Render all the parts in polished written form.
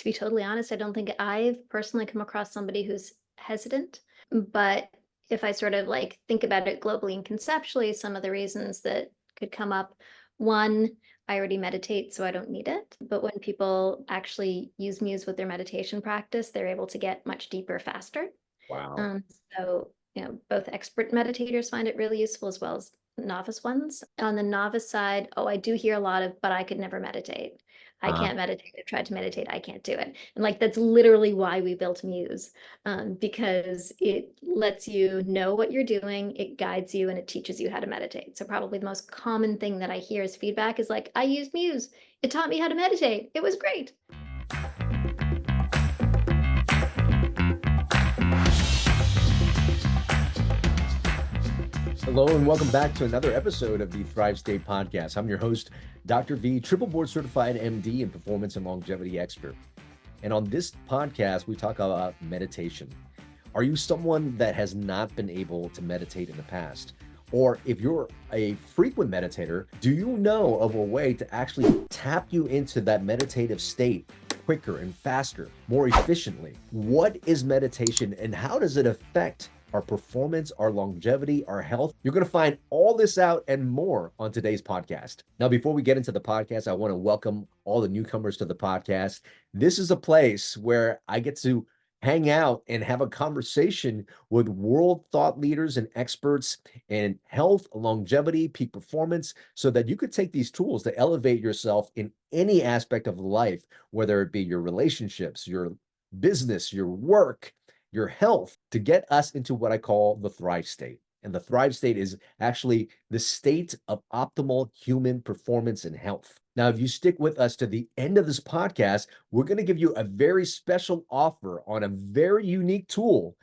be totally honest, I don't think I've personally come across somebody who's hesitant. But if I sort of like think about it globally and conceptually, some of the reasons that could come up, one, I already meditate, so I don't need it. But when people actually use Muse with their meditation practice, they're able to get much deeper faster. Wow. Um, so, both expert meditators find it really useful as well as novice ones. On the novice side, oh, I do hear a lot of, but I could never meditate. I Uh, can't meditate. I've tried to meditate. I can't do it. And like, that's literally why we built Muse, because it lets you know what you're doing, it guides you, and it teaches you how to meditate. So probably the most common thing that I hear as feedback is like, I used Muse. It taught me how to meditate. It was great. Hello and welcome back to another episode of the Thrive State podcast. I'm your host, Dr. V, triple board certified MD and performance and longevity expert. And on this podcast, we talk about meditation. Are you someone that has not been able to meditate in the past? Or if you're a frequent meditator, do you know of a way to actually tap you into that meditative state quicker and faster, more efficiently? What is meditation and how does it affect our performance, our longevity, our health? You're going to find all this out and more on today's podcast. Now, before we get into the podcast, I want to welcome all the newcomers to the podcast. This is a place where I get to hang out and have a conversation with world thought leaders and experts in health, longevity, peak performance, so that you could take these tools to elevate yourself in any aspect of life, whether it be your relationships, your business, your work, your health, to get us into what I call the Thrive State. And the Thrive State is actually the state of optimal human performance and health. Now, if you stick with us to the end of this podcast, we're going to give you a very special offer on a very unique tool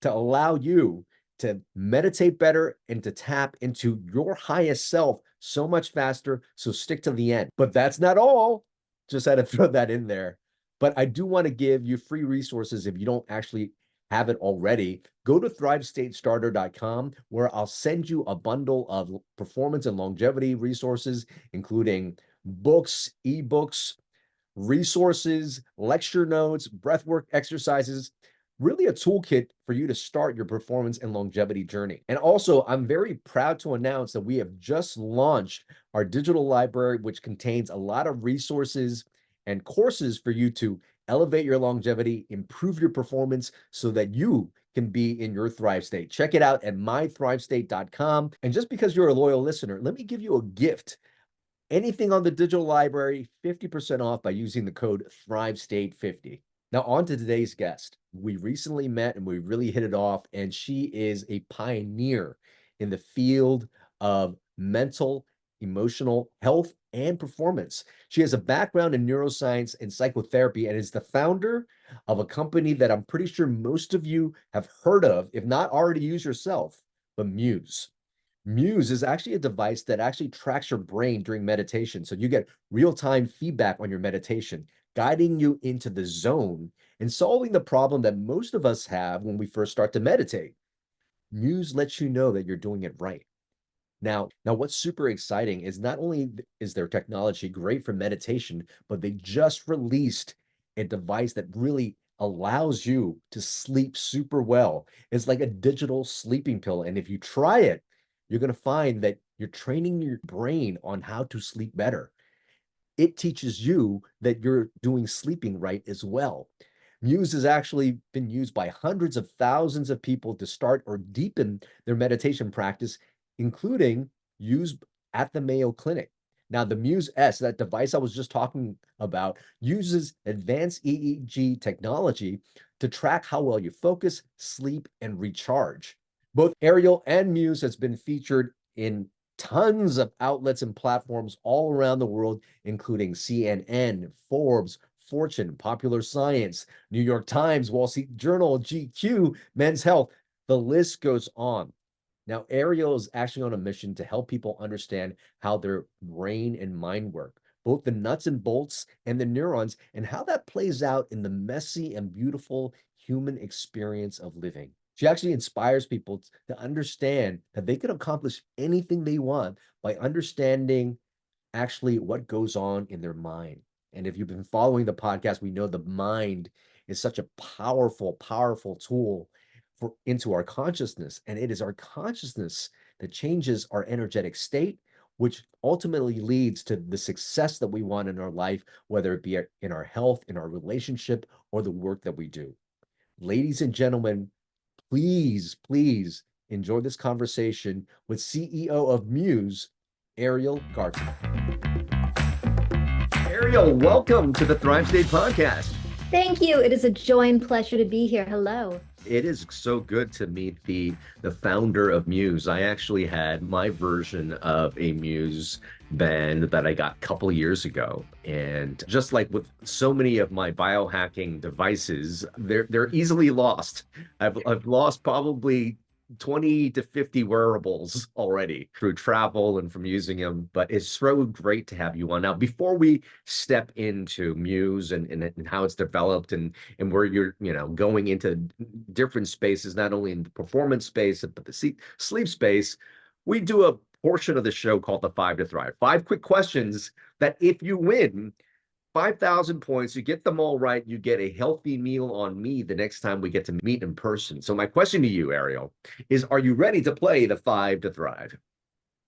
to allow you to meditate better and to tap into your highest self so much faster. So stick to the end. But that's not all. Just had to throw that in there. But I do want to give you free resources if you don't actually have it already. Go to thrivestatestarter.com, where I'll send you a bundle of performance and longevity resources, including books, ebooks, resources, lecture notes, breathwork exercises, really a toolkit for you to start your performance and longevity journey. And also, I'm very proud to announce that we have just launched our digital library, which contains a lot of resources and courses for you to elevate your longevity, improve your performance so that you can be in your Thrive State. Check it out at mythrivestate.com. And just because you're a loyal listener, let me give you a gift. Anything on the digital library, 50% off by using the code ThriveState50. Now, on to today's guest. We recently met and we really hit it off, and she is a pioneer in the field of mental, emotional health and performance. She has a background in neuroscience and psychotherapy and is the founder of a company that I'm pretty sure most of you have heard of, if not already used yourself, but Muse. Muse is actually a device that actually tracks your brain during meditation. So you get real-time feedback on your meditation, guiding you into the zone and solving the problem that most of us have when we first start to meditate. Muse lets you know that you're doing it right. Now what's super exciting is not only is their technology great for meditation, but they just released a device that really allows you to sleep super well. It's like a digital sleeping pill. And if you try it, you're going to find that you're training your brain on how to sleep better. It teaches you that you're doing sleeping right as well. Muse has actually been used by hundreds of thousands of people to start or deepen their meditation practice, including used at the Mayo Clinic. Now, the Muse S, that device I was just talking about, uses advanced EEG technology to track how well you focus, sleep, and recharge. Both Ariel and Muse has been featured in tons of outlets and platforms all around the world, including CNN, Forbes, Fortune, Popular Science, New York Times, Wall Street Journal, GQ, Men's Health. The list goes on. Now, Ariel is actually on a mission to help people understand how their brain and mind work, both the nuts and bolts and the neurons, and how that plays out in the messy and beautiful human experience of living. She actually inspires people to understand that they can accomplish anything they want by understanding actually what goes on in their mind. And if you've been following the podcast, we know the mind is such a powerful, powerful tool for into our consciousness. And it is our consciousness that changes our energetic state, which ultimately leads to the success that we want in our life, whether it be in our health, in our relationship, or the work that we do. Ladies and gentlemen, please, please enjoy this conversation with CEO of Muse, Ariel Garten. Ariel, welcome to the Thrive State podcast. Thank you. It is a joy and pleasure to be here. Hello. It is so good to meet the founder of Muse. I actually had my version of a Muse band that I got a couple years ago. And just like with so many of my biohacking devices, they're easily lost. I've lost probably 20 to 50 wearables already through travel and from using them, but it's so great to have you on. Now, before we step into Muse and how it's developed and where you're, going into different spaces, not only in the performance space, but the sleep space, we do a portion of the show called the 5 to Thrive. 5 quick questions that if you win 5,000 points, you get them all right, you get a healthy meal on me the next time we get to meet in person. So my question to you, Ariel, is are you ready to play the 5 to Thrive?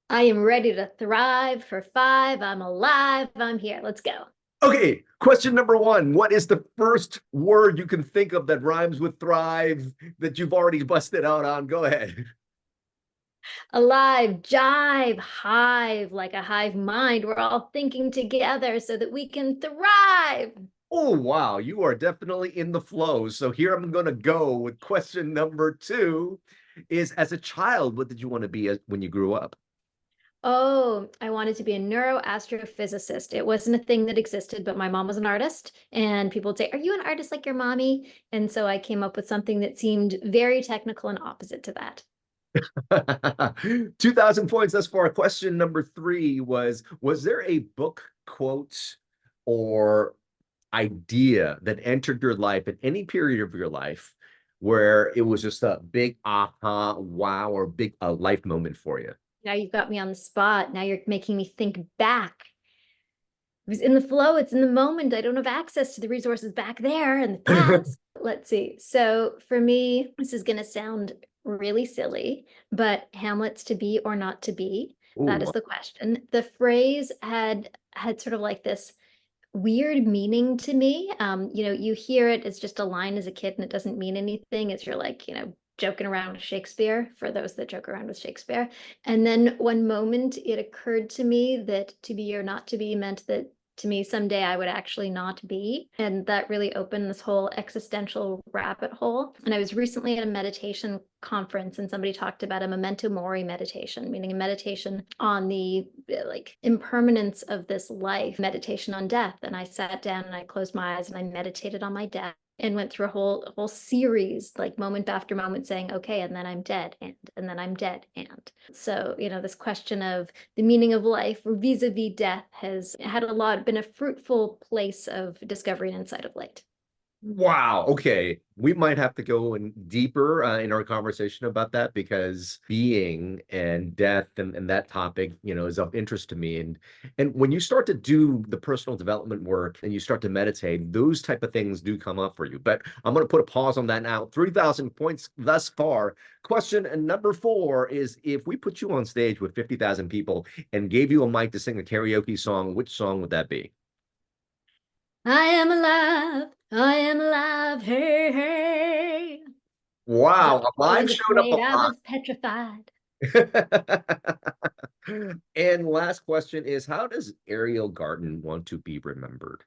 I am ready to thrive for 5. I'm alive. I'm here. Let's go. Okay, question number 1. What is the first word you can think of that rhymes with thrive that you've already busted out on? Go ahead. Alive, jive, hive, like a hive mind. We're all thinking together so that we can thrive. Oh, wow, you are definitely in the flow. So here I'm going to go with question number 2 is, as a child, what did you want to be when you grew up? Oh, I wanted to be a neuroastrophysicist. It wasn't a thing that existed, but my mom was an artist, and people would say, "Are you an artist like your mommy?" And so I came up with something that seemed very technical and opposite to that. 2,000 points thus far. Question number 3 was there a book, quote, or idea that entered your life at any period of your life where it was just a big aha, wow, or big life moment for you? Now you've got me on the spot. Now you're making me think back. It was in the flow, it's in the moment. I don't have access to the resources back there in the past. Let's see. So for me, this is going to sound really silly, but Hamlet's to be or not to be, that Ooh, is the question. The phrase had sort of like this weird meaning to me. You hear it as just a line as a kid and it doesn't mean anything. It's you're like, joking around with Shakespeare, for those that joke around with Shakespeare. And then one moment it occurred to me that to be or not to be meant that to me someday I would actually not be. And that really opened this whole existential rabbit hole. And I was recently at a meditation conference and somebody talked about a memento mori meditation, meaning a meditation on the like impermanence of this life, meditation on death. And I sat down and I closed my eyes and I meditated on my death and went through a whole series, like moment after moment, saying, okay, and then I'm dead, and then I'm dead. And so, this question of the meaning of life vis-a-vis death has been a fruitful place of discovery and insight of late. wow. Okay. We might have to go in deeper in our conversation about that because being and death and that topic, is of interest to me. And when you start to do the personal development work and you start to meditate, those type of things do come up for you. But I'm going to put a pause on that now. 3,000 points thus far. Question number 4 is, if we put you on stage with 50,000 people and gave you a mic to sing a karaoke song, which song would that be? I am alive. I am alive. Hey, hey. Wow, Don't a go live into showed up parade. a I lot. was petrified. And last question is, how does Ariel Garten want to be remembered?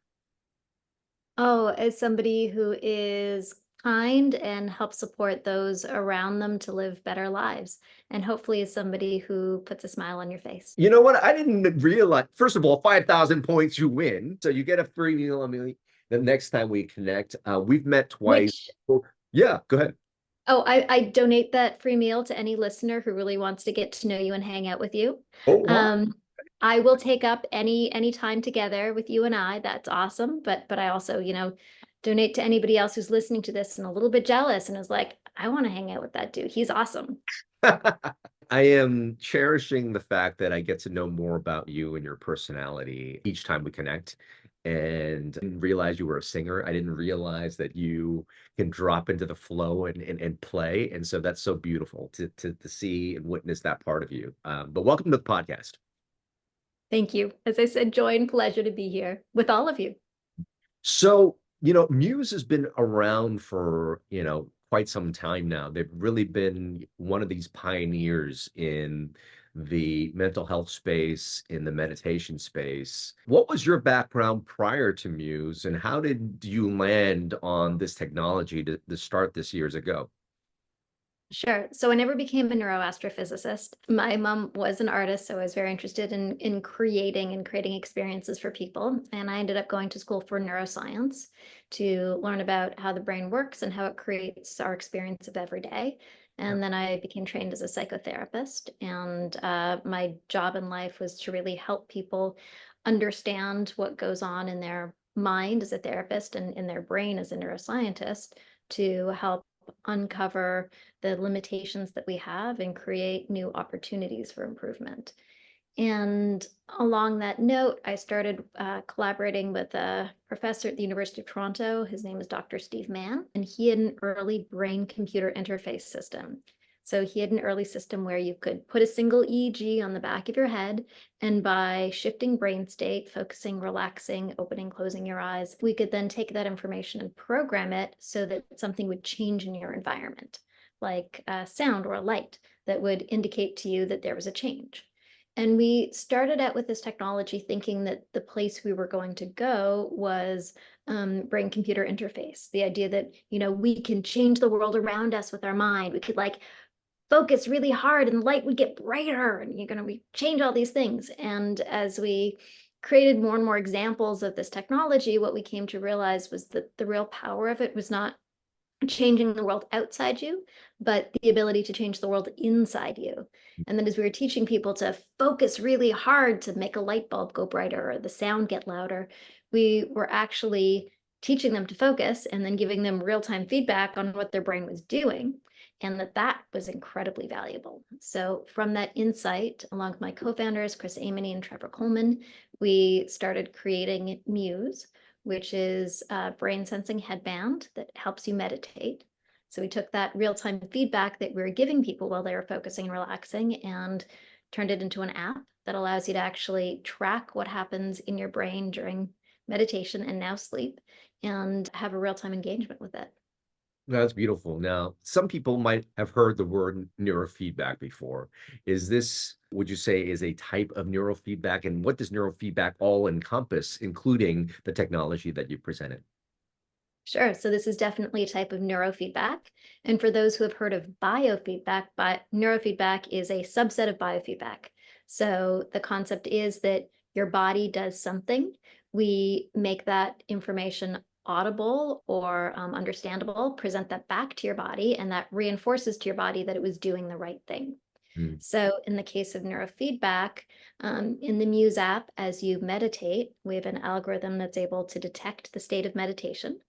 Oh, as somebody who is kind and helps support those around them to live better lives. And hopefully as somebody who puts a smile on your face. You know what? I didn't realize, first of all, 5,000 points, you win. So you get a free meal. I mean, the next time we connect, we've met twice. Which, Oh, yeah, go ahead. oh, I donate that free meal to any listener who really wants to get to know you and hang out with you. Oh, wow. I will take up any time together with you and I. That's awesome. But I also, donate to anybody else who's listening to this and a little bit jealous and is like, I want to hang out with that dude. He's awesome. I am cherishing the fact that I get to know more about you and your personality each time we connect. and I didn't realize you were a singer. I didn't realize that you can drop into the flow and play. And so that's so beautiful to see and witness that part of you. But welcome to the podcast. Thank you. As I said, joy and pleasure to be here with all of you. So, Muse has been around for, quite some time now. They've really been one of these pioneers in the mental health space, in the meditation space. What was your background prior to Muse, and how did you land on this technology to start this years ago? Sure. So I never became a neuroastrophysicist. My mom was an artist, so I was very interested in creating and creating experiences for people. And I ended up going to school for neuroscience to learn about how the brain works and how it creates our experience of every day. Yeah. And then I became trained as a psychotherapist. And my job in life was to really help people understand what goes on in their mind as a therapist and in their brain as a neuroscientist to help uncover the limitations that we have and create new opportunities for improvement. And along that note, I started collaborating with a professor at the University of Toronto. His name is Dr. Steve Mann, and he had an early brain-computer interface system. So he had an early system where you could put a single EEG on the back of your head, and by shifting brain state, focusing, relaxing, opening, closing your eyes, we could then take that information and program it so that something would change in your environment, like a sound or a light that would indicate to you that there was a change. And we started out with this technology thinking that the place we were going to go was brain computer interface. The idea that, we can change the world around us with our mind. We could focus really hard and the light would get brighter and we change all these things. And as we created more and more examples of this technology, what we came to realize was that the real power of it was not changing the world outside you, but the ability to change the world inside you. And then as we were teaching people to focus really hard to make a light bulb go brighter or the sound get louder, we were actually teaching them to focus and then giving them real-time feedback on what their brain was doing. And that was incredibly valuable. So from that insight, along with my co-founders, Chris Amony and Trevor Coleman, we started creating Muse, which is a brain sensing headband that helps you meditate. So we took that real-time feedback that we were giving people while they were focusing and relaxing and turned it into an app that allows you to actually track what happens in your brain during meditation and now sleep and have a real-time engagement with it. That's beautiful. Now, some people might have heard the word neurofeedback before. Is this, would you say, is a type of neurofeedback? And what does neurofeedback all encompass, including the technology that you presented? Sure. So this is definitely a type of neurofeedback. And for those who have heard of biofeedback, neurofeedback is a subset of biofeedback. So the concept is that your body does something. We make that information audible or understandable, present that back to your body, and that reinforces to your body that it was doing the right thing. Mm. So in the case of neurofeedback, in the Muse app, as you meditate, we have an algorithm that's able to detect the state of meditation.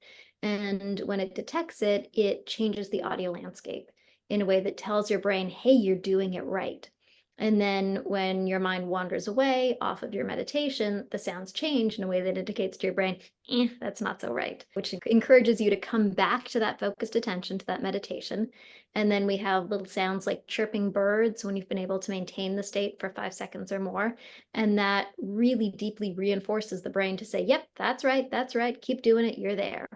And when it detects it, it changes the audio landscape in a way that tells your brain, hey, you're doing it right. And then when your mind wanders away off of your meditation, the sounds change in a way that indicates to your brain, that's not so right, which encourages you to come back to that focused attention, to that meditation. And then we have little sounds like chirping birds when you've been able to maintain the state for 5 seconds or more. And that really deeply reinforces the brain to say, yep, that's right, keep doing it, you're there.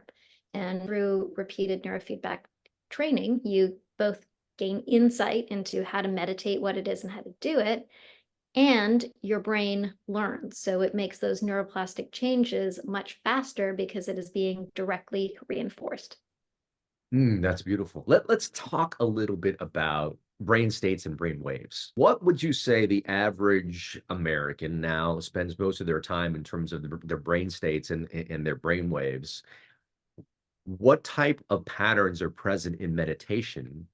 And through repeated neurofeedback training, you both gain insight into how to meditate, what it is, and how to do it, and your brain learns. So it makes those neuroplastic changes much faster because it is being directly reinforced. That's beautiful. Let's talk a little bit about brain states and brain waves. What would you say the average American now spends most of their time in terms of their brain states and their brain waves? What type of patterns are present in meditation?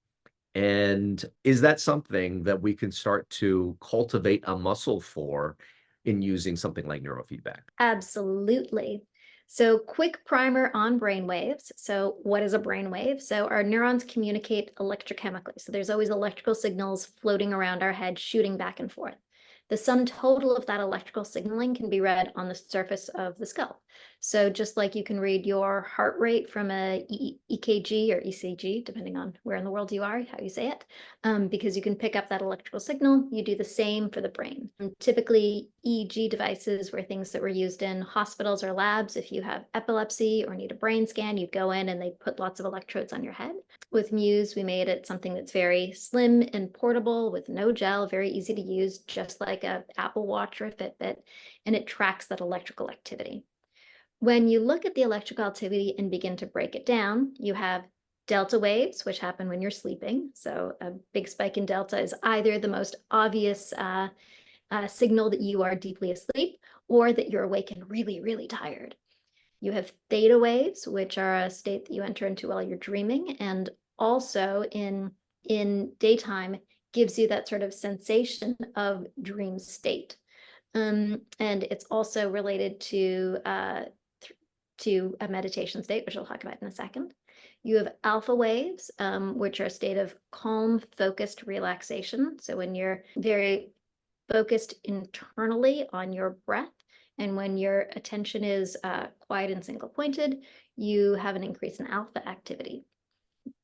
And is that something that we can start to cultivate a muscle for in using something like neurofeedback? Absolutely. So quick primer on brain waves. So what is a brain wave? So our neurons communicate electrochemically. So there's always electrical signals floating around our head, shooting back and forth. The sum total of that electrical signaling can be read on the surface of the skull. So just like you can read your heart rate from a EKG or ECG, depending on where in the world you are, how you say it, because you can pick up that electrical signal, you do the same for the brain. And typically, EEG devices were things that were used in hospitals or labs. If you have epilepsy or need a brain scan, you go in and they put lots of electrodes on your head. With Muse, we made it something that's very slim and portable with no gel, very easy to use, just like a Apple Watch or a Fitbit, and it tracks that electrical activity. When you look at the electrical activity and begin to break it down, you have delta waves, which happen when you're sleeping. So a big spike in delta is either the most obvious signal that you are deeply asleep or that you're awake and really, really tired. You have theta waves, which are a state that you enter into while you're dreaming, and also in daytime gives you that sort of sensation of dream state. And it's also related to a meditation state, which I'll talk about in a second. You have alpha waves, which are a state of calm, focused relaxation. So when you're very focused internally on your breath, and when your attention is quiet and single pointed, you have an increase in alpha activity.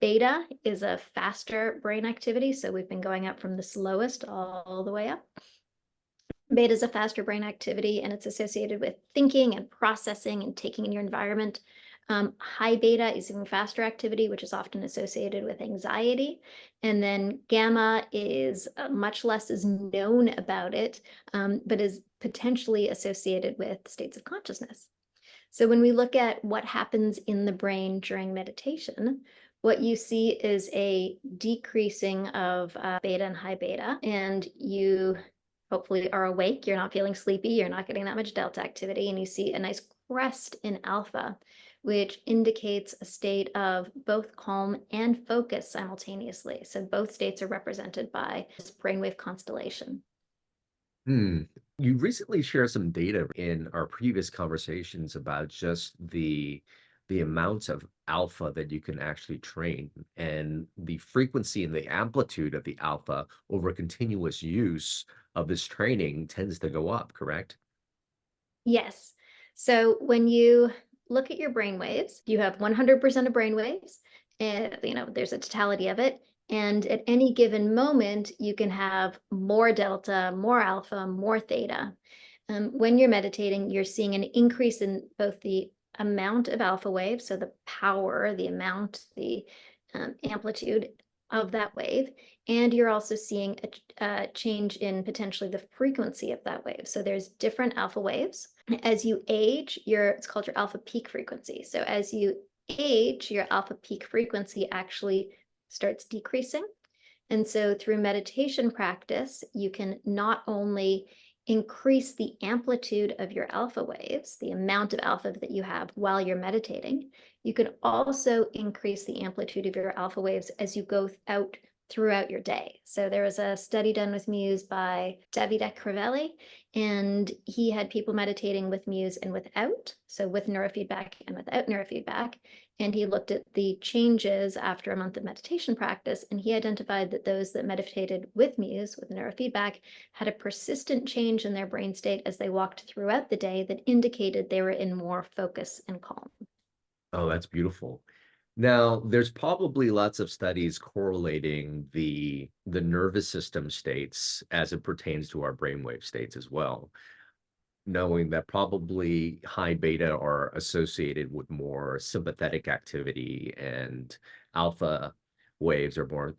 Beta is a faster brain activity. So we've been going up from the slowest all the way up. Beta is a faster brain activity, and it's associated with thinking and processing and taking in your environment. High beta is even faster activity, which is often associated with anxiety. And then gamma is much less is known about it, but is potentially associated with states of consciousness. So when we look at what happens in the brain during meditation, what you see is a decreasing of beta and high beta, and you hopefully are awake, you're not feeling sleepy, you're not getting that much delta activity, and you see a nice crest in alpha, which indicates a state of both calm and focus simultaneously. So both states are represented by this brainwave constellation. Hmm. You recently shared some data in our previous conversations about just the amounts of alpha that you can actually train, and the frequency and the amplitude of the alpha over continuous use of this training tends to go up, correct? Yes. So when you look at your brain waves, you have 100% of brain waves, and there's a totality of it. And at any given moment, you can have more delta, more alpha, more theta. When you're meditating, you're seeing an increase in both the amount of alpha waves, so the power, the amount, the amplitude of that wave, and you're also seeing a change in potentially the frequency of that wave. So there's different alpha waves. As you age, it's called your alpha peak frequency. So as you age, your alpha peak frequency actually starts decreasing. And so through meditation practice, you can not only increase the amplitude of your alpha waves, the amount of alpha that you have while you're meditating, you can also increase the amplitude of your alpha waves as you go out throughout your day. So there was a study done with Muse by Davide Crivelli, and he had people meditating with Muse and without, so with neurofeedback and without neurofeedback. And he looked at the changes after a month of meditation practice, and he identified that those that meditated with Muse, with neurofeedback, had a persistent change in their brain state as they walked throughout the day that indicated they were in more focus and calm. Oh, that's beautiful. Now, there's probably lots of studies correlating the nervous system states as it pertains to our brainwave states as well, knowing that probably high beta are associated with more sympathetic activity and alpha waves are more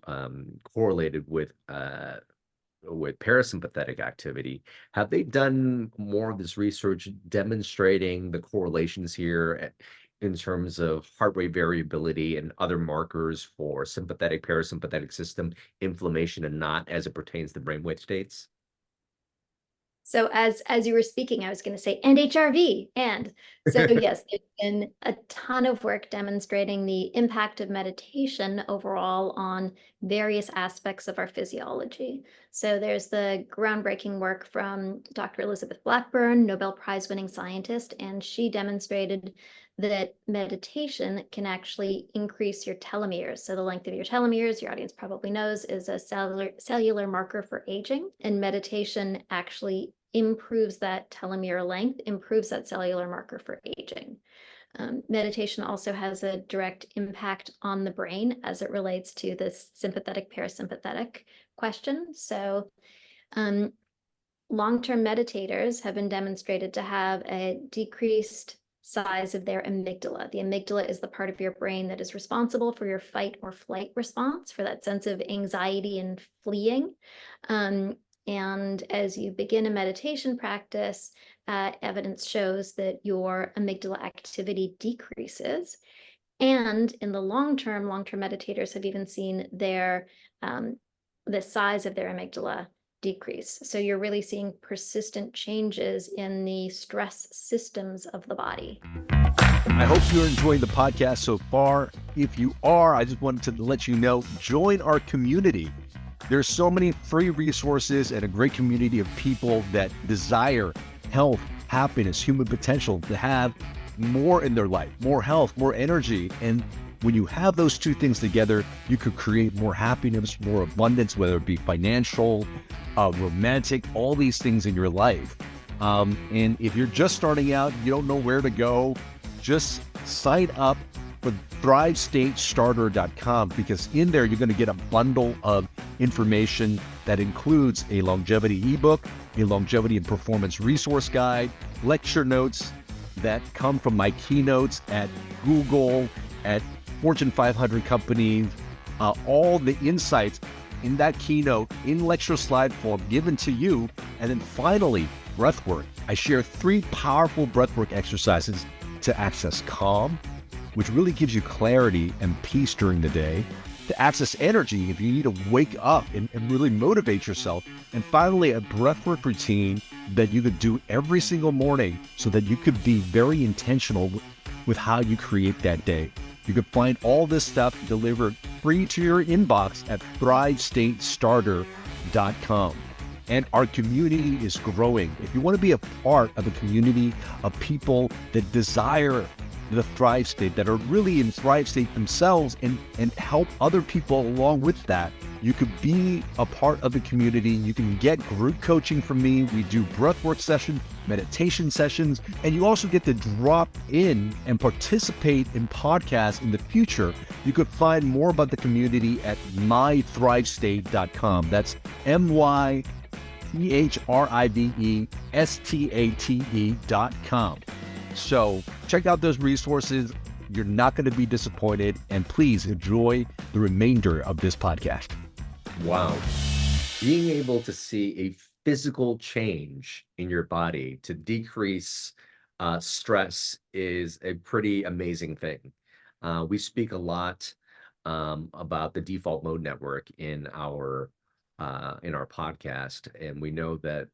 correlated with parasympathetic activity. Have they done more of this research demonstrating the correlations here in terms of heart rate variability and other markers for sympathetic, parasympathetic system inflammation and not as it pertains to brainwave states? So as you were speaking, I was going to say, and HRV. And so yes, there's been a ton of work demonstrating the impact of meditation overall on various aspects of our physiology. So there's the groundbreaking work from Dr. Elizabeth Blackburn, Nobel Prize winning scientist, and she demonstrated that meditation can actually increase your telomeres. So the length of your telomeres, your audience probably knows, is a cellular marker for aging. And meditation actually improves that telomere length, improves that cellular marker for aging. Meditation also has a direct impact on the brain as it relates to this sympathetic parasympathetic question. So long-term meditators have been demonstrated to have a decreased size of their amygdala. The amygdala is the part of your brain that is responsible for your fight or flight response, for that sense of anxiety and fleeing. And as you begin a meditation practice, evidence shows that your amygdala activity decreases. And in the long-term meditators have even seen their the size of their amygdala decrease. So you're really seeing persistent changes in the stress systems of the body. I hope you're enjoying the podcast so far. If you are, I just wanted to let you know, join our community. There's so many free resources and a great community of people that desire health, happiness, human potential, to have more in their life, more health, more energy. And when you have those two things together, you could create more happiness, more abundance, whether it be financial, romantic, all these things in your life. And if you're just starting out, you don't know where to go, just sign up for thrivestatestarter.com, because in there you're going to get a bundle of information that includes a longevity ebook, a longevity and performance resource guide, lecture notes that come from my keynotes at Google, at Fortune 500 companies, all the insights in that keynote in lecture slide form given to you. And then finally, breathwork. I share 3 powerful breathwork exercises to access calm, which really gives you clarity and peace during the day, to access energy if you need to wake up and really motivate yourself, and finally a breathwork routine that you could do every single morning so that you could be very intentional with how you create that day. You can find all this stuff delivered free to your inbox at thrivestatestarter.com. And our community is growing. If you want to be a part of a community of people that desire the Thrive State, that are really in Thrive State themselves, and help other people along with that, you could be a part of the community. You can get group coaching from me. We do breathwork sessions, meditation sessions, and you also get to drop in and participate in podcasts in the future. You could find more about the community at mythrivestate.com. That's mythrivestate.com. So check out those resources. You're not going to be disappointed, and please enjoy the remainder of this podcast. Wow. Being able to see a physical change in your body to decrease stress is a pretty amazing thing. We speak a lot about the default mode network in our podcast, and we know that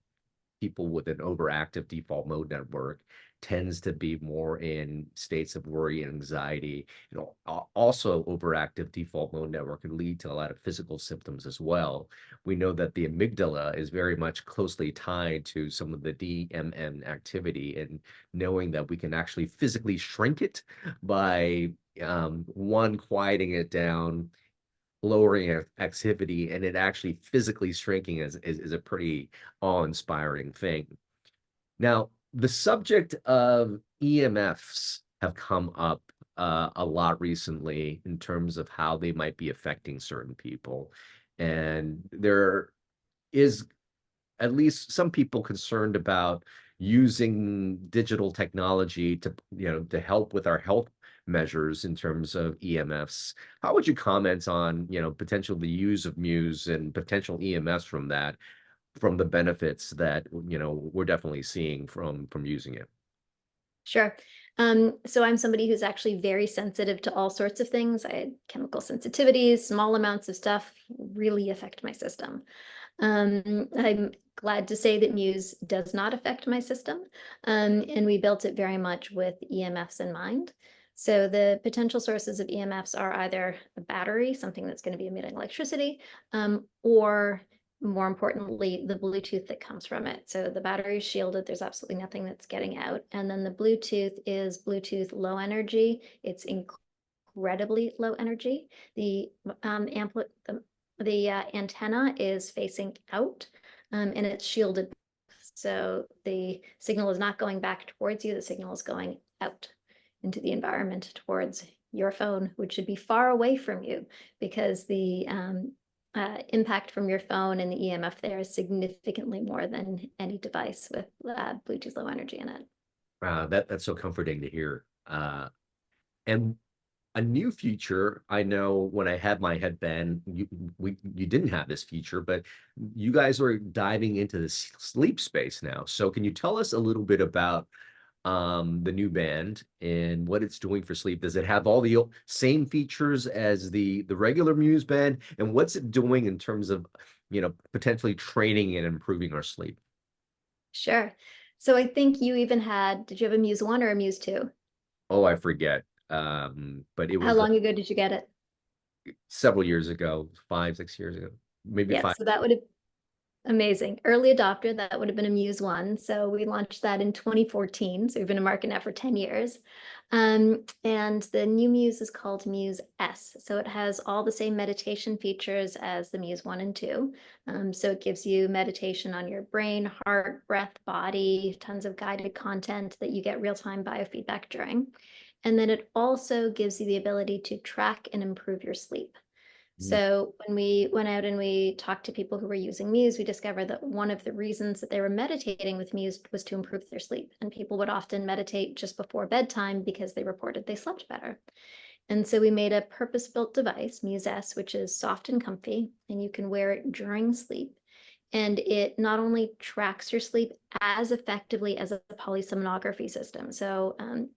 people with an overactive default mode network tends to be more in states of worry and anxiety. Also overactive default mode network can lead to a lot of physical symptoms as well. We know that the amygdala is very much closely tied to some of the DMN activity, and knowing that we can actually physically shrink it by quieting it down, lowering activity, and it actually physically shrinking is a pretty awe-inspiring thing. Now, the subject of EMFs have come up a lot recently in terms of how they might be affecting certain people. And there is at least some people concerned about using digital technology to help with our health measures in terms of EMFs. How would you comment on potential the use of Muse and potential EMFs from that, from the benefits that we're definitely seeing from using it? Sure. So I'm somebody who's actually very sensitive to all sorts of things. I had chemical sensitivities, small amounts of stuff really affect my system. I'm glad to say that Muse does not affect my system. And we built it very much with EMFs in mind. So the potential sources of EMFs are either a battery, something that's going to be emitting electricity, or more importantly, the Bluetooth that comes from it. So the battery is shielded. There's absolutely nothing that's getting out. And then the Bluetooth is Bluetooth low energy. It's incredibly low energy. The antenna is facing out, and it's shielded. So the signal is not going back towards you. The signal is going out into the environment towards your phone, which should be far away from you, because the impact from your phone and the EMF there is significantly more than any device with Bluetooth low energy in it. That's so comforting to hear. And a new feature, I know when I had my headband, you didn't have this feature, but you guys are diving into the sleep space now. So can you tell us a little bit about the new band and what it's doing for sleep? Does it have all the same features as the regular Muse band? And what's it doing in terms of, potentially training and improving our sleep? Sure. So I think you even did you have a Muse 1 or a Muse 2? Oh, I forget. But it How was long ago did you get it? several years ago, 5, 6 years ago, maybe Yeah, 5. so that would have amazing. Early adopter, that would have been a Muse 1. So we launched that in 2014. So we've been a market now for 10 years. And the new Muse is called Muse S. So it has all the same meditation features as the Muse 1 and 2. So it gives you meditation on your brain, heart, breath, body, tons of guided content that you get real-time biofeedback during. And then it also gives you the ability to track and improve your sleep. So when we went out and we talked to people who were using Muse, we discovered that one of the reasons that they were meditating with Muse was to improve their sleep. And people would often meditate just before bedtime because they reported they slept better. And so we made a purpose-built device, Muse S, which is soft and comfy, and you can wear it during sleep. And it not only tracks your sleep as effectively as a polysomnography system. So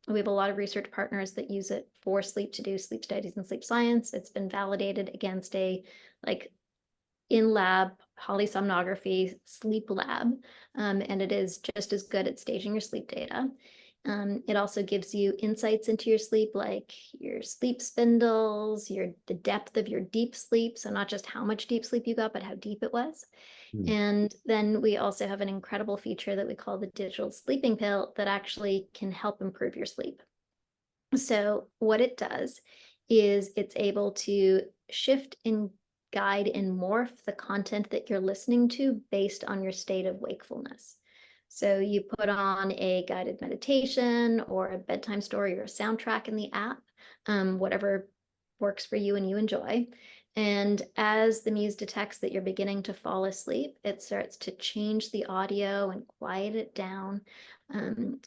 we have a lot of research partners that use it for sleep to do sleep studies and sleep science. It's been validated against a in-lab polysomnography sleep lab, and it is just as good at staging your sleep data. It also gives you insights into your sleep, like your sleep spindles, the depth of your deep sleep. So not just how much deep sleep you got, but how deep it was. And then we also have an incredible feature that we call the digital sleeping pill that actually can help improve your sleep. So what it does is it's able to shift and guide and morph the content that you're listening to based on your state of wakefulness. So you put on a guided meditation or a bedtime story or a soundtrack in the app, whatever works for you and you enjoy. And as the Muse detects that you're beginning to fall asleep, it starts to change the audio and quiet it down,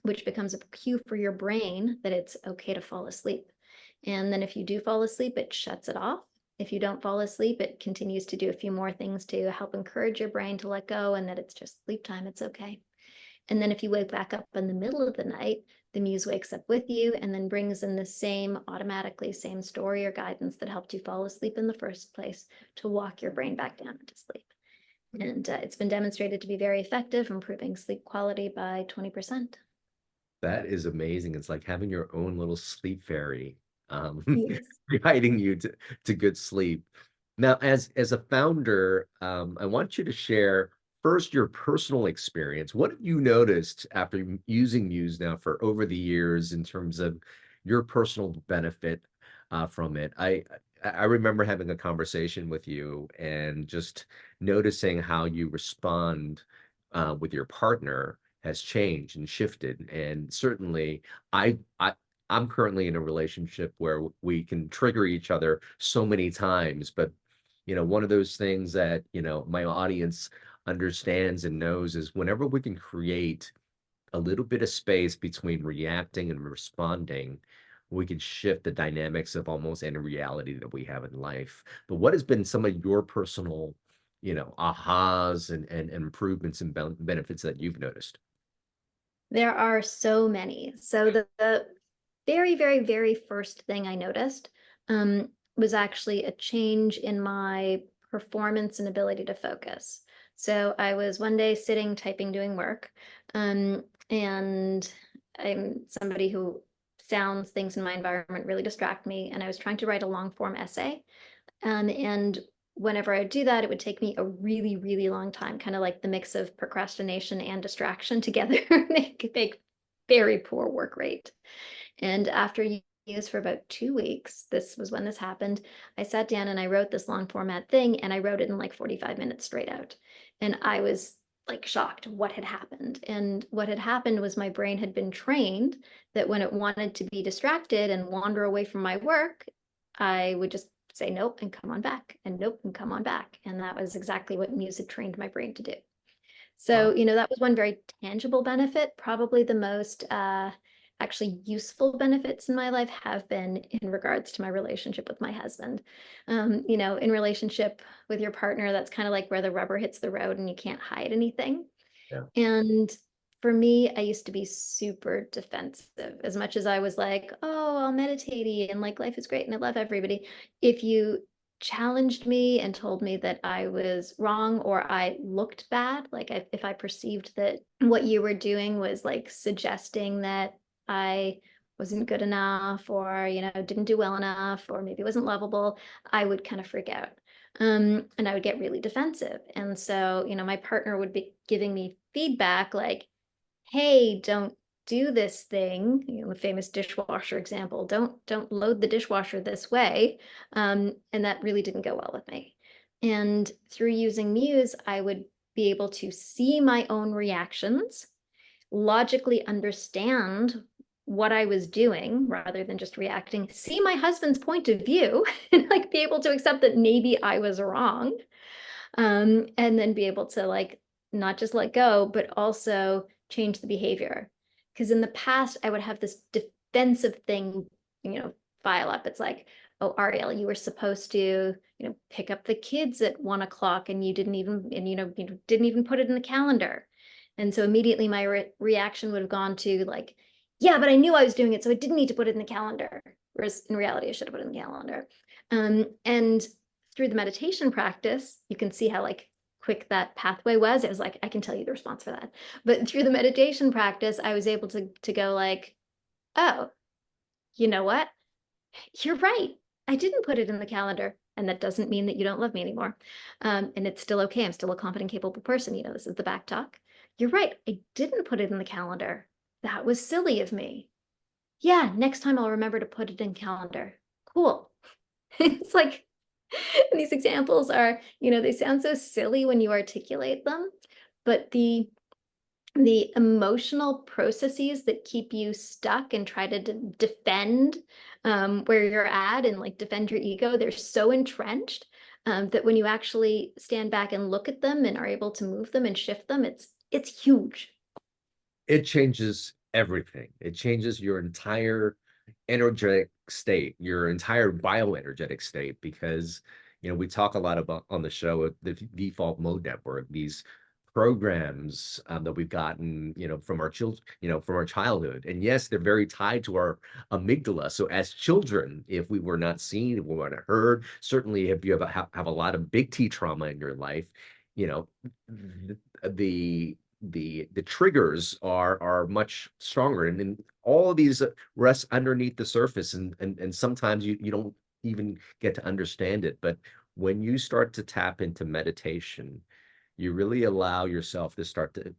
which becomes a cue for your brain that it's okay to fall asleep. And then if you do fall asleep, it shuts it off. If you don't fall asleep, it continues to do a few more things to help encourage your brain to let go and that it's just sleep time, it's okay. And then if you wake back up in the middle of the night, the Muse wakes up with you and then brings in the same story or guidance that helped you fall asleep in the first place to walk your brain back down into sleep. And it's been demonstrated to be very effective, improving sleep quality by 20%. That is amazing. It's like having your own little sleep fairy, Yes. guiding you to good sleep. Now, as a founder, I want you to share first your personal experience. What have you noticed after using Muse now for over the years in terms of your personal benefit from it? I remember having a conversation with you and just noticing how you respond with your partner has changed and shifted. And certainly, I'm currently in a relationship where we can trigger each other so many times, but one of those things that, my audience understands and knows is whenever we can create a little bit of space between reacting and responding, we can shift the dynamics of almost any reality that we have in life. But what has been some of your personal, ahas and improvements and benefits that you've noticed? There are so many. So the very, very, very first thing I noticed was actually a change in my performance and ability to focus. So I was one day sitting, typing, doing work, and I'm somebody who sounds, things in my environment really distract me. And I was trying to write a long form essay. And whenever I would do that, it would take me a really, really long time, kind of like the mix of procrastination and distraction together make very poor work rate. And after use for about 2 weeks, this was when this happened, I sat down and I wrote this long format thing, and I wrote it in like 45 minutes straight out. And I was like shocked what had happened. And what had happened was my brain had been trained that when it wanted to be distracted and wander away from my work, I would just say nope and come on back, and nope and come on back. And that was exactly what Muse had trained my brain to do. So, Wow. that was one very tangible benefit. Probably the most actually useful benefits in my life have been in regards to my relationship with my husband. In relationship with your partner, that's kind of like where the rubber hits the road and you can't hide anything. Yeah. And for me, I used to be super defensive. As much as I was like, oh, I'll meditate and like life is great and I love everybody. If you challenged me and told me that I was wrong or I looked bad, like if I perceived that what you were doing was like suggesting that I wasn't good enough or, didn't do well enough or maybe wasn't lovable, I would kind of freak out. And I would get really defensive. And so, my partner would be giving me feedback like, hey, don't do this thing, the famous dishwasher example, don't load the dishwasher this way. And that really didn't go well with me. And through using Muse, I would be able to see my own reactions, logically understand what I was doing rather than just reacting, see my husband's point of view, and like be able to accept that maybe I was wrong. And then be able to like not just let go, but also change the behavior. Because in the past, I would have this defensive thing, file up. It's like, oh, Ariel, you were supposed to, pick up the kids at 1 o'clock and you didn't even, and you didn't even put it in the calendar. And so immediately my reaction would have gone to like, yeah, but I knew I was doing it, so I didn't need to put it in the calendar. Whereas in reality, I should have put it in the calendar. And through the meditation practice, you can see how like quick that pathway was. It was like, I can tell you the response for that. But through the meditation practice, I was able to go like, oh, you know what? You're right. I didn't put it in the calendar. And that doesn't mean that you don't love me anymore. And it's still okay. I'm still a competent, capable person. This is the back talk. You're right. I didn't put it in the calendar. That was silly of me. Yeah, next time I'll remember to put it in calendar. Cool. It's like, these examples are, they sound so silly when you articulate them, but the emotional processes that keep you stuck and try to defend where you're at and like defend your ego, they're so entrenched that when you actually stand back and look at them and are able to move them and shift them, it's huge. It changes everything. It changes your entire energetic state, your entire bioenergetic state, because we talk a lot about on the show the default mode network, these programs that we've gotten from our children, from our childhood. And yes, they're very tied to our amygdala. So as children, if we were not seen, if we weren't heard, certainly if you have a lot of big T trauma in your life, you know the the triggers are much stronger, and then all of these rest underneath the surface, and sometimes you don't even get to understand it. But when you start to tap into meditation, you really allow yourself to start to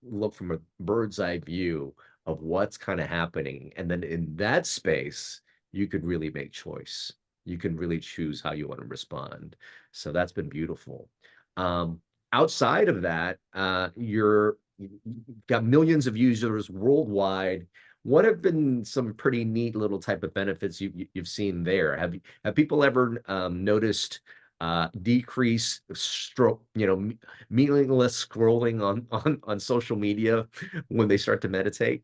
look from a bird's eye view of what's kind of happening, and then in that space you could really make choice. You can really choose how you want to respond. So that's been beautiful. um Outside of that, you've got millions of users worldwide. What have been some pretty neat little type of benefits you've seen there? Have people ever noticed decrease meaningless scrolling on social media when they start to meditate?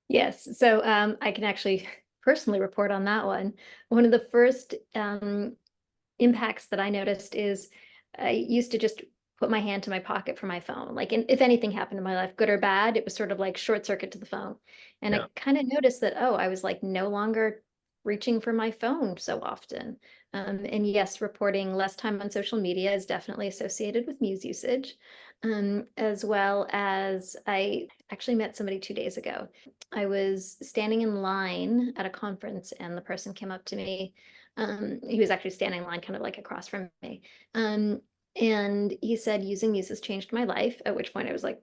Yes. So I can actually personally report on that one. One of the first impacts that I noticed is I used to just put my hand to my pocket for my phone. Like, if anything happened in my life, good or bad, it was sort of like short circuit to the phone. And Yeah. I kind of noticed that, oh, I was like no longer reaching for my phone so often. And yes, reporting less time on social media is definitely associated with Muse usage. as well as I actually met somebody 2 days ago. I was standing in line at a conference and the person came up to me. He was actually standing in line kind of like across from me. And he said, using Muse has changed my life, at which point I was like,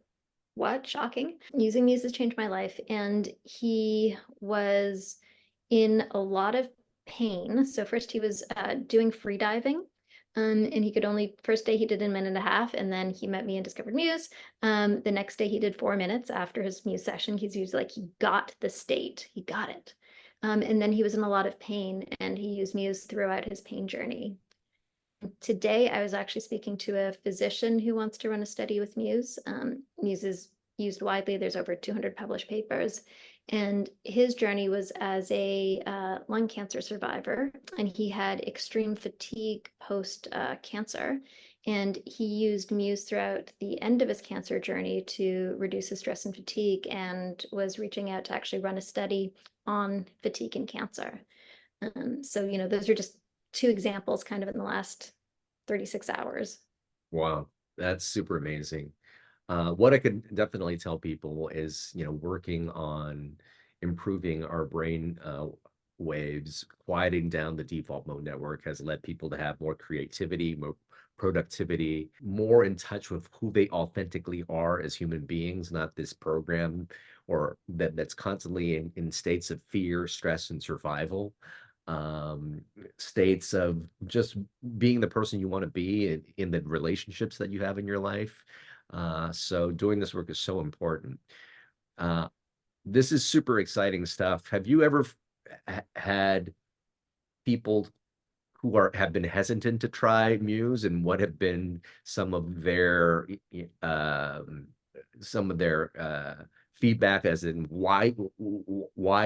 what? Shocking. Using Muse has changed my life. And he was in a lot of pain. So first he was doing free diving. And he could only, first day he did 1.5 minutes, and then he met me and discovered Muse. The next day he did 4 minutes after his Muse session. He's like, he got the state, he got it. And then he was in a lot of pain and he used Muse throughout his pain journey. Today, I was actually speaking to a physician who wants to run a study with Muse. Muse is used widely. There's over 200 published papers. And his journey was as a lung cancer survivor, and he had extreme fatigue post cancer. And he used Muse throughout the end of his cancer journey to reduce his stress and fatigue, and was reaching out to actually run a study on fatigue and cancer. So, those are just two examples kind of in the last 36 hours. Wow, that's super amazing. What I could definitely tell people is, working on improving our brain waves, quieting down the default mode network has led people to have more creativity, more productivity, more in touch with who they authentically are as human beings, not this program or that's constantly in states of fear, stress, and survival. States of just being the person you want to be in the relationships that you have in your life. So doing this work is so important. This is super exciting stuff. Have you ever had people who have been hesitant to try Muse, and what have been some of their feedback, as in why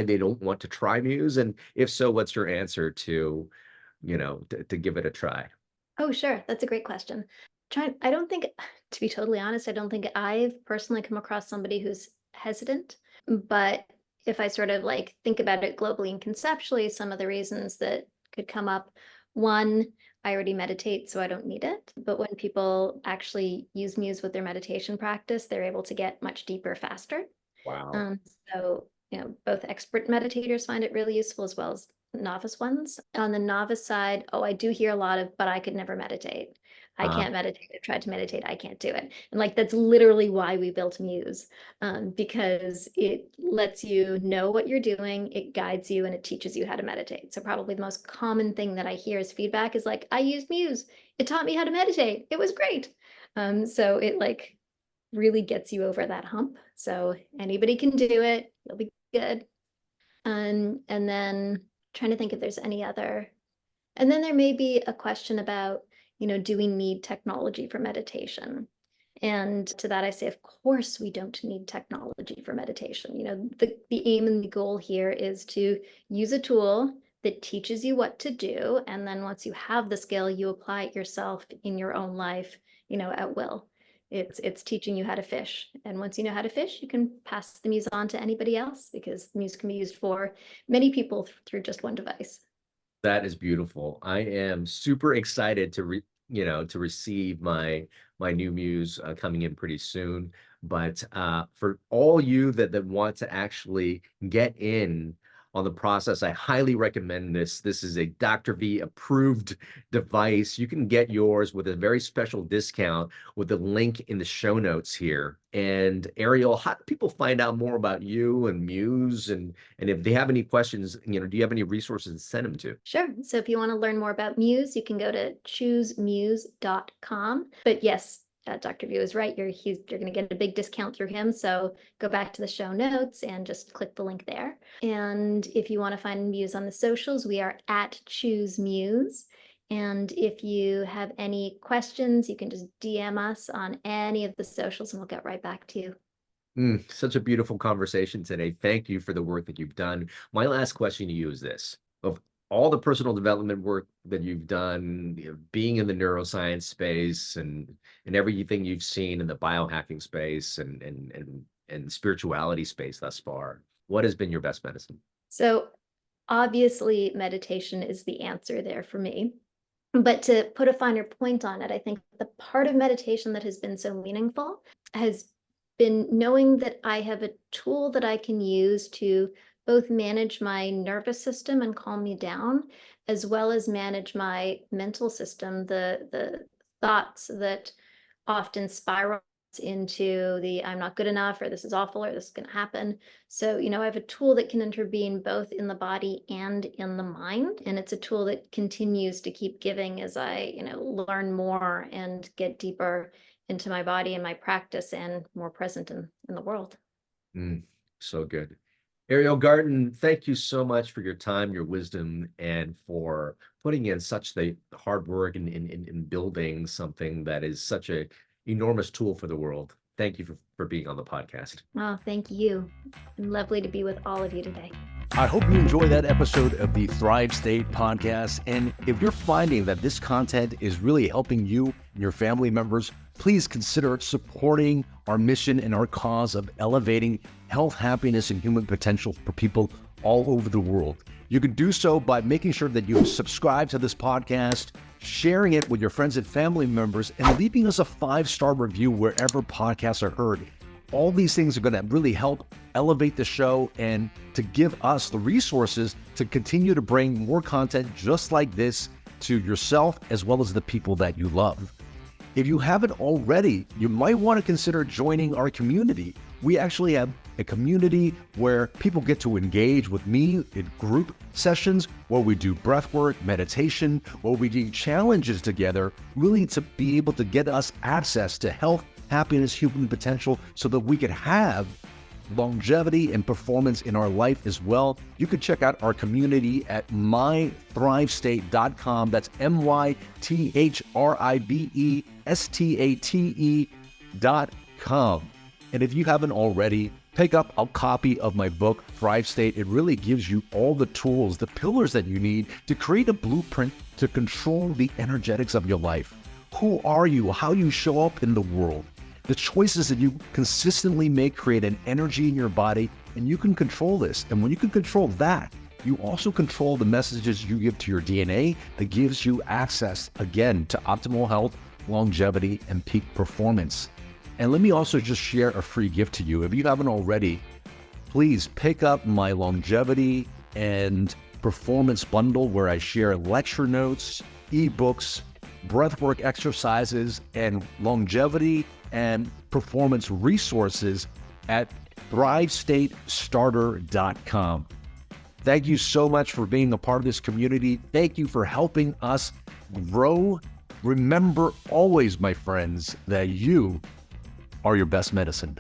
they don't want to try Muse? And if so, what's your answer to, to give it a try? Oh, sure. That's a great question. I don't think, to be totally honest, I don't think I've personally come across somebody who's hesitant. But if I sort of like think about it globally and conceptually, some of the reasons that could come up, one, I already meditate, so I don't need it. But when people actually use Muse with their meditation practice, they're able to get much deeper faster. Wow. So, both expert meditators find it really useful as well as novice ones. On the novice side, I do hear a lot of, but I could never meditate. I can't meditate. I've tried to meditate. I can't do it. And like, that's literally why we built Muse, because it lets you know what you're doing, it guides you, and it teaches you how to meditate. So probably the most common thing that I hear as feedback is like, I used Muse. It taught me how to meditate. It was great. So it like really gets you over that hump. So anybody can do it. You'll be good. And then trying to think if there's any other. And then there may be a question about, do we need technology for meditation? And to that I say, of course we don't need technology for meditation. The aim and the goal here is to use a tool that teaches you what to do. And then once you have the skill, you apply it yourself in your own life, at will. It's teaching you how to fish. And once you know how to fish, you can pass the Muse on to anybody else, because the Muse can be used for many people through just one device. That is beautiful. I am super excited to receive my new Muse coming in pretty soon. But for all you that want to actually get in on the process, I highly recommend this. This is a Dr. V approved device. You can get yours with a very special discount with the link in the show notes here. And Ariel, how do people find out more about you and Muse? And if they have any questions, do you have any resources to send them to? Sure. So if you want to learn more about Muse, you can go to choosemuse.com. But yes, Dr. Vuu is right. You're going to get a big discount through him. So go back to the show notes and just click the link there. And if you want to find Muse on the socials, we are at Choose Muse. And if you have any questions, you can just DM us on any of the socials and we'll get right back to you. Such a beautiful conversation today. Thank you for the work that you've done. My last question to you is this: of all the personal development work that you've done, being in the neuroscience space and everything you've seen in the biohacking space and spirituality space thus far, what has been your best medicine? So obviously meditation is the answer there for me. But to put a finer point on it, I think the part of meditation that has been so meaningful has been knowing that I have a tool that I can use to both manage my nervous system and calm me down, as well as manage my mental system, the thoughts that often spiral into the I'm not good enough, or this is awful, or this is going to happen. So, I have a tool that can intervene both in the body and in the mind. And it's a tool that continues to keep giving as I, learn more and get deeper into my body and my practice and more present in the world. So good. Ariel Garten, thank you so much for your time, your wisdom, and for putting in such the hard work in building something that is such a enormous tool for the world. Thank you for being on the podcast. Oh, thank you. Lovely to be with all of you today. I hope you enjoy that episode of the Thrive State podcast. And if you're finding that this content is really helping you and your family members, please consider supporting our mission and our cause of elevating health, happiness, and human potential for people all over the world. You can do so by making sure that you subscribe to this podcast, sharing it with your friends and family members, and leaving us a 5-star review wherever podcasts are heard. All these things are going to really help elevate the show and to give us the resources to continue to bring more content just like this to yourself as well as the people that you love. If you haven't already, you might want to consider joining our community. We actually have a community where people get to engage with me in group sessions where we do breath work, meditation, where we do challenges together, really to be able to get us access to health, happiness, human potential, so that we could have longevity and performance in our life as well. You can check out our community at mythrivestate.com. That's mythrivestate.com. And if you haven't already, pick up a copy of my book, Thrive State. It really gives you all the tools, the pillars that you need to create a blueprint to control the energetics of your life. Who are you? How you show up in the world? The choices that you consistently make create an energy in your body, and you can control this. And when you can control that, you also control the messages you give to your DNA that gives you access, again, to optimal health, longevity, and peak performance. And let me also just share a free gift to you. If you haven't already, please pick up my longevity and performance bundle where I share lecture notes, ebooks, breathwork exercises, and longevity and performance resources at thrivestatestarter.com. Thank you so much for being a part of this community. Thank you for helping us grow. Remember always, my friends, that you are your best medicine.